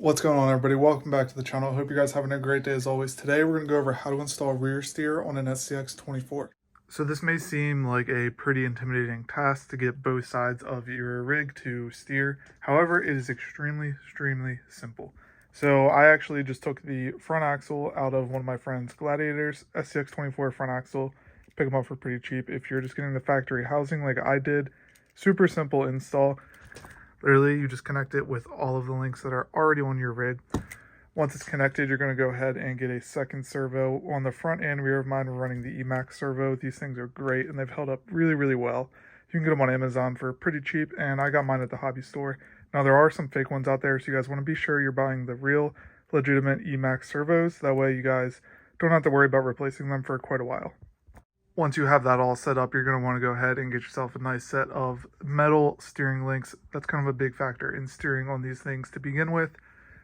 What's going on, everybody? Welcome back to the channel. Hope you guys are having a great day as always. Today we're going to go over how to install rear steer on an SCX24. So this may seem like a pretty intimidating task to get both sides of your rig to steer. However, it is extremely simple. So I actually just took the front axle out of one of my friend's Gladiators, SCX24 front axle. Pick them up for pretty cheap. If you're just getting the factory housing like I did, super simple install. Literally, you just connect it with all of the links that are already on your rig. Once it's connected, you're going to go ahead and get a second servo. On the front and rear of mine, we're running the Emax servo. These things are great, and they've held up really well. You can get them on Amazon for pretty cheap, and I got mine at the hobby store. Now, there are some fake ones out there, so you guys want to be sure you're buying the real, legitimate Emax servos. That way, you guys don't have to worry about replacing them for quite a while. Once you have that all set up, you're going to want to go ahead and get yourself a nice set of metal steering links. That's kind of a big factor in steering on these things to begin with.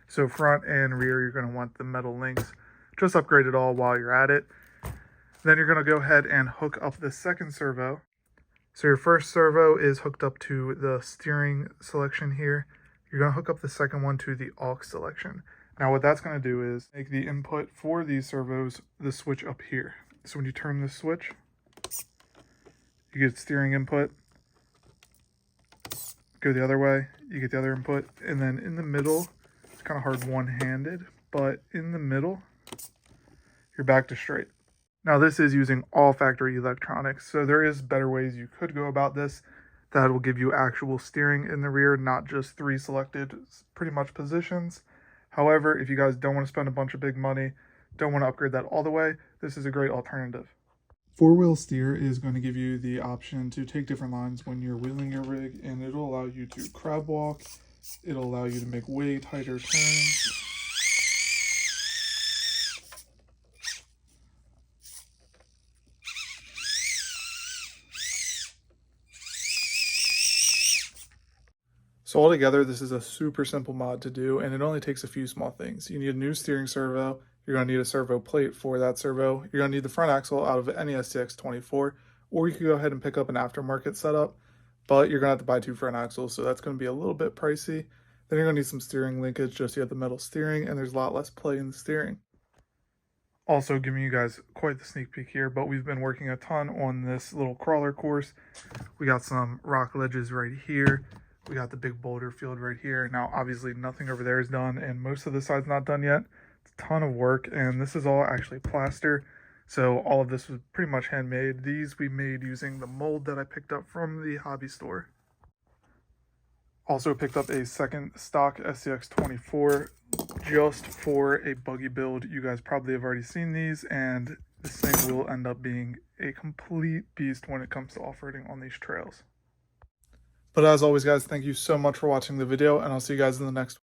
So front and rear, you're going to want the metal links. Just upgrade it all while you're at it. Then you're going to go ahead and hook up the second servo. So your first servo is hooked up to the steering selection here. You're going to hook up the second one to the aux selection. Now what that's going to do is make the input for these servos the switch up here. So when you turn this switch, you get steering input. Go the other way, you get the other input. And then in the middle, it's kind of hard one-handed, but in the middle, you're back to straight. Now this is using all factory electronics, so there is better ways you could go about this that will give you actual steering in the rear, not just three selected pretty much positions. However, if you guys don't want to spend a bunch of big money, don't want to upgrade that all the way, this is a great alternative. Four-wheel steer is going to give you the option to take different lines when you're wheeling your rig, and it'll allow you to crab walk. It'll allow you to make way tighter turns. So altogether, this is a super simple mod to do, and it only takes a few small things. You need a new steering servo. You're going to need a servo plate for that servo. You're going to need the front axle out of any SCX24, or you could go ahead and pick up an aftermarket setup, but you're going to have to buy two front axles, so that's going to be a little bit pricey. Then you're going to need some steering linkage just so you have the metal steering, and there's a lot less play in the steering. Also giving you guys quite the sneak peek here, but we've been working a ton on this little crawler course. We got some rock ledges right here. We got the big boulder field right here. Now, obviously, nothing over there is done, and most of the side's not done yet. It's a ton of work, and this is all actually plaster. So all of this was pretty much handmade. These we made using the mold that I picked up from the hobby store. Also picked up a second stock SCX24 just for a buggy build. You guys probably have already seen these, and this thing will end up being a complete beast when it comes to off-roading on these trails. But as always, guys, thank you so much for watching the video, and I'll see you guys in the next one.